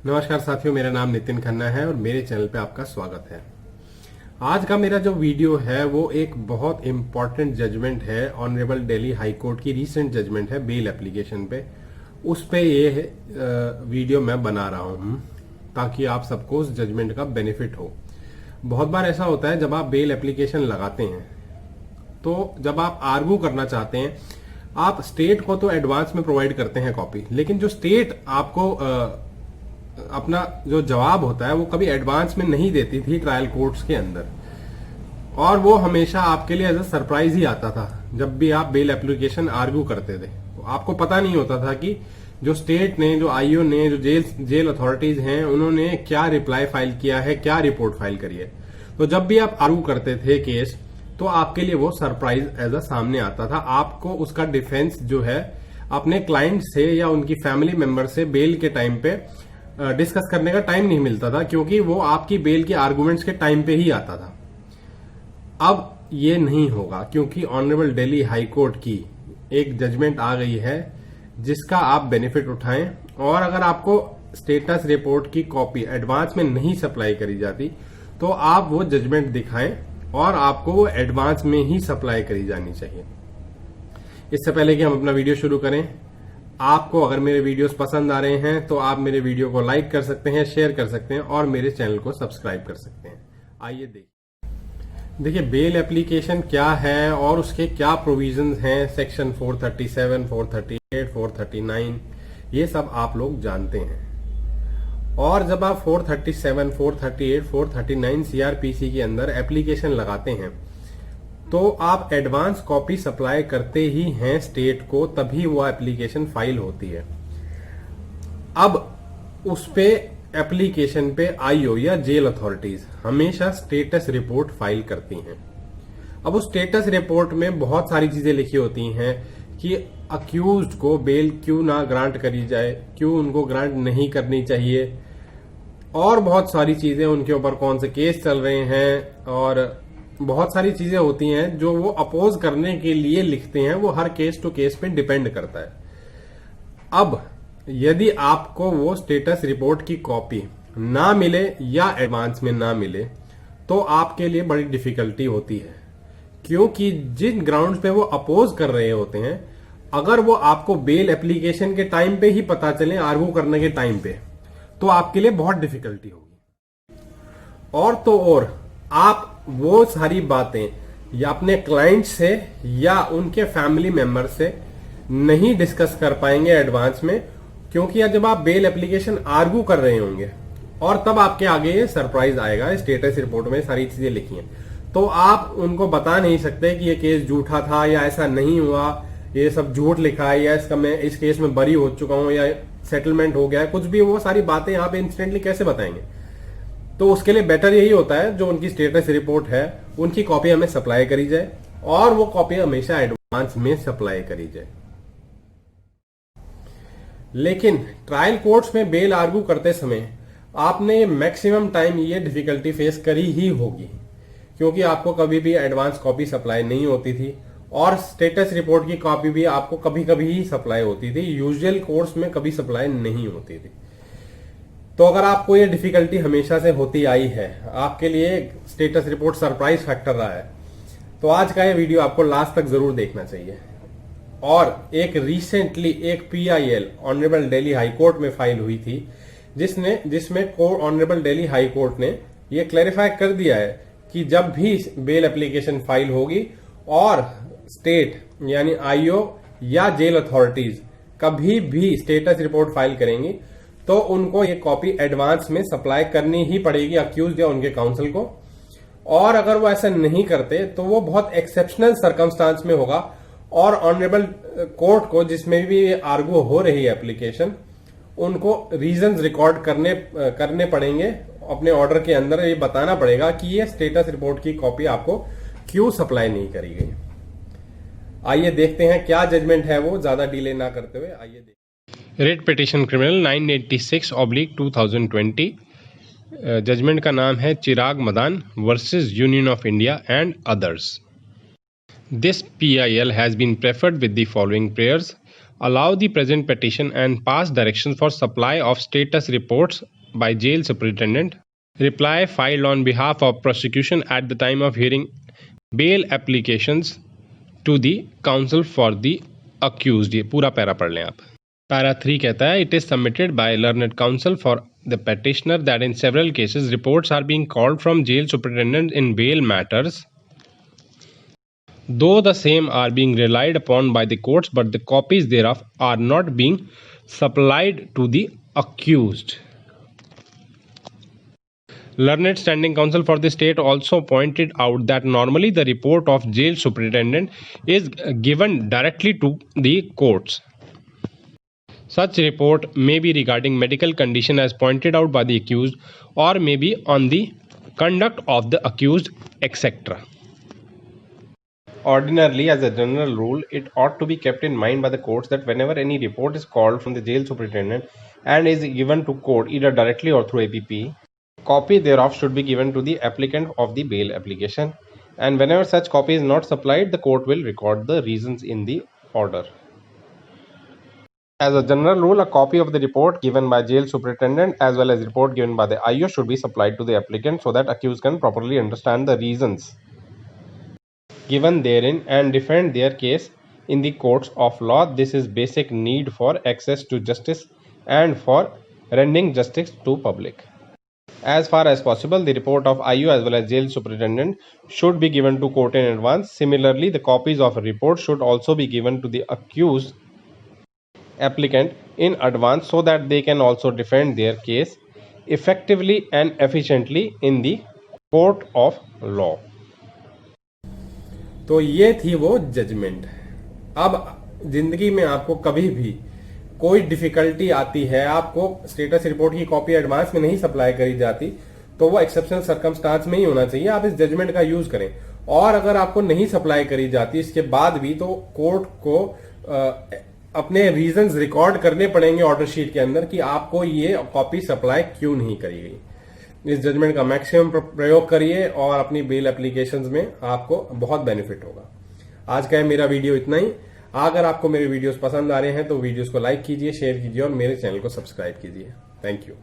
नमस्कार साथियों, मेरा नाम नितिन खन्ना है और मेरे चैनल पे आपका स्वागत है। आज का मेरा जो वीडियो है वो एक बहुत इंपॉर्टेंट जजमेंट है। ऑनरेबल दिल्ली हाई कोर्ट की रीसेंट जजमेंट है बेल एप्लीकेशन पे। उस पे ये वीडियो मैं बना रहा हूँ ताकि आप सबको उस जजमेंट का बेनिफिट हो। बहुत बार ऐसा होता है जब आप बेल एप्लीकेशन लगाते हैं तो जब आप आर्ग्यू करना चाहते हैं, आप स्टेट को तो एडवांस में प्रोवाइड करते हैं कॉपी, लेकिन जो स्टेट आपको अपना जो जवाब होता है वो कभी एडवांस में नहीं देती थी ट्रायल कोर्ट्स के अंदर, और वो हमेशा आपके लिए एज अ सरप्राइज ही आता था। जब भी आप बेल एप्लीकेशन आर्ग्यू करते थे तो आपको पता नहीं होता था कि जो स्टेट ने, जो आईओ ने, जो जेल अथॉरिटीज हैं, उन्होंने क्या रिप्लाई फाइल किया है, क्या रिपोर्ट फाइल करी है। तो जब भी आप आर्ग्यू करते थे केस, तो आपके लिए वो सरप्राइज एज अ सामने आता था। आपको उसका डिफेंस जो है अपने क्लाइंट से या उनकी फैमिली मेंबर से बेल के टाइम पे डिस्कस करने का टाइम नहीं मिलता था, क्योंकि वो आपकी बेल के आर्गुमेंट्स के टाइम पे ही आता था। अब ये नहीं होगा, क्योंकि ऑनरेबल दिल्ली हाई कोर्ट की एक जजमेंट आ गई है जिसका आप बेनिफिट उठाएं। और अगर आपको स्टेटस रिपोर्ट की कॉपी एडवांस में नहीं सप्लाई करी जाती तो आप वो जजमेंट दिखाएं और आपको वो एडवांस में ही सप्लाई करी जानी चाहिए। इससे पहले कि हम अपना वीडियो शुरू करें, आपको अगर मेरे वीडियोस पसंद आ रहे हैं तो आप मेरे वीडियो को लाइक कर सकते हैं, शेयर कर सकते हैं और मेरे चैनल को सब्सक्राइब कर सकते हैं। आइए देखिए बेल एप्लीकेशन क्या है और उसके क्या प्रोविजंस हैं। सेक्शन 437, 438, 439 ये सब आप लोग जानते हैं। और जब आप 437, 438, 439 सीआरपीसी के अंदर एप्लीकेशन लगाते हैं तो आप एडवांस कॉपी सप्लाई करते ही हैं स्टेट को, तभी वो एप्लीकेशन फाइल होती है। अब उस पे एप्लीकेशन पे आईओ या जेल अथॉरिटीज हमेशा स्टेटस रिपोर्ट फाइल करती हैं। अब उस स्टेटस रिपोर्ट में बहुत सारी चीजें लिखी होती हैं कि अक्यूज्ड को बेल क्यों ना ग्रांट करी जाए, क्यों उनको ग्रांट नहीं करनी चाहिए, और बहुत सारी चीजें, उनके ऊपर कौन से केस चल रहे हैं, और बहुत सारी चीजें होती हैं जो वो अपोज करने के लिए लिखते हैं। वो हर केस टू केस पे डिपेंड करता है। अब यदि आपको वो स्टेटस रिपोर्ट की कॉपी ना मिले या एडवांस में ना मिले तो आपके लिए बड़ी डिफिकल्टी होती है, क्योंकि जिन ग्राउंड्स पे वो अपोज कर रहे होते हैं, अगर वो आपको बेल एप्लीकेशन के टाइम पे ही पता चले, आर्ग्यू करने के टाइम पे, तो आपके लिए बहुत डिफिकल्टी होगी। और तो और आप वो सारी बातें या अपने क्लाइंट से या उनके फैमिली मेंबर से नहीं डिस्कस कर पाएंगे एडवांस में, क्योंकि जब आप बेल एप्लीकेशन आर्ग्यू कर रहे होंगे और तब आपके आगे ये सरप्राइज आएगा। स्टेटस रिपोर्ट में सारी चीजें लिखी हैं, तो आप उनको बता नहीं सकते कि ये केस झूठा था या ऐसा नहीं हुआ, ये सब झूठ लिखा है, या इसका मैं इस केस में बरी हो चुका हूं या सेटलमेंट हो गया है, कुछ भी। वो सारी बातें यहाँ पे इंस्टेंटली कैसे बताएंगे? तो उसके लिए बेटर यही होता है जो उनकी स्टेटस रिपोर्ट है उनकी कॉपी हमें सप्लाई करी जाए, और वो कॉपी हमेशा एडवांस में सप्लाई करी जाए। लेकिन ट्रायल कोर्ट्स में बेल आर्ग्यू करते समय आपने मैक्सिमम टाइम ये डिफिकल्टी फेस करी ही होगी, क्योंकि आपको कभी भी एडवांस कॉपी सप्लाई नहीं होती थी और स्टेटस रिपोर्ट की कॉपी भी आपको कभी कभी ही सप्लाई होती थी, यूजुअल कोर्स में कभी सप्लाई नहीं होती थी। तो अगर आपको ये डिफिकल्टी हमेशा से होती आई है, आपके लिए स्टेटस रिपोर्ट सरप्राइज फैक्टर रहा है, तो आज का ये वीडियो आपको लास्ट तक जरूर देखना चाहिए। और एक रिसेंटली एक PIL honourable Delhi high court में फाइल हुई थी, जिसमें ऑनरेबल दिल्ली हाई कोर्ट ने ये क्लैरिफाई कर दिया है कि जब भी बेल एप्लीकेशन फाइल होगी और स्टेट यानी आईओ या जेल अथॉरिटीज कभी भी स्टेटस रिपोर्ट फाइल करेंगी तो उनको ये कॉपी एडवांस में सप्लाई करनी ही पड़ेगी अक्यूज या उनके काउंसिल को। और अगर वो ऐसा नहीं करते तो वो बहुत एक्सेप्शनल सर्कमस्टांस में होगा, और ऑनरेबल कोर्ट को जिसमें भी आर्ग्यू हो रही है एप्लीकेशन, उनको रीजंस रिकॉर्ड करने पड़ेंगे अपने ऑर्डर के अंदर। ये बताना पड़ेगा कि ये स्टेटस रिपोर्ट की कॉपी आपको क्यों सप्लाई नहीं करी गई। आइए देखते हैं क्या जजमेंट है वो, ज्यादा डिले ना करते हुए आइए देखते हैं। Rate petition criminal 986/2020। जजमेंट का नाम है Chirag Madan versus Union of India and others. This PIL has been preferred with the following prayers. allow the present petition and pass directions for supply of status reports by jail superintendent. Reply filed on behalf of prosecution at the time of hearing bail applications to the counsel for the accused. ये पूरा para पढ़ लें आप. Para 3 कहता है it is submitted by learned counsel for the petitioner that in several cases reports are being called from jail superintendent in bail matters, though the same are being relied upon by the courts, but the copies thereof are not being supplied to the accused. Learned standing counsel for the state also pointed out that normally the report of jail superintendent is given directly to the courts. Such report may be regarding medical condition as pointed out by the accused, or may be on the conduct of the accused, etc. Ordinarily, as a general rule, it ought to be kept in mind by the courts that whenever any report is called from the jail superintendent and is given to court either directly or through APP, copy thereof should be given to the applicant of the bail application, and whenever such copy is not supplied, the court will record the reasons in the order. As a general rule, a copy of the report given by jail superintendent as well as report given by the IO should be supplied to the applicant so that accused can properly understand the reasons given therein and defend their case in the courts of law. This is basic need for access to justice and for rendering justice to public. As far as possible, the report of IU as well as jail superintendent should be given to court in advance. Similarly, the copies of a report should also be given to the accused applicant in advance so that they can also defend their case effectively and efficiently in the court of law. तो ये थी वो judgement. अब जिंदगी में आपको कभी भी कोई डिफिकल्टी आती है, आपको स्टेटस रिपोर्ट की कॉपी एडवांस में नहीं सप्लाई करी जाती, तो वो एक्सेप्शनल सर्कमस्टांस में ही होना चाहिए. आप इस जजमेंट का यूज करें. और अगर आपको नहीं सप्लाई करी जाती इसके बाद भी, तो कोर्ट को अपने रीजंस रिकॉर्ड करने पड़ेंगे ऑर्डर शीट के अंदर कि आपको ये कॉपी सप्लाई क्यों नहीं करी गई. इस जजमेंट का मैक्सिमम प्रयोग करिए और अपनी बेल एप्लीकेशंस में आपको बहुत बेनिफिट होगा. आज का मेरा वीडियो इतना ही. अगर आपको मेरे वीडियोस पसंद आ रहे हैं तो वीडियोस को लाइक कीजिए, शेयर कीजिए और मेरे चैनल को सब्सक्राइब कीजिए. Thank you.